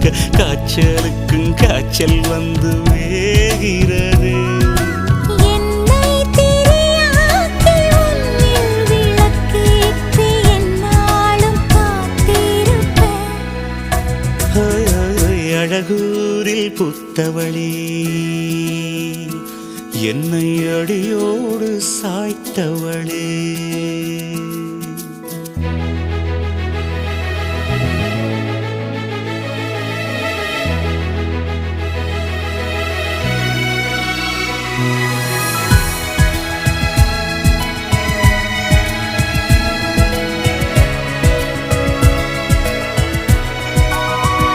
இருக்க காய்ச்சலுக்கும் காய்ச்சல் வந்து வேகிறது. அழகூரில் புத்தவளே என்னை அடியோடு சாய்த்தவளே.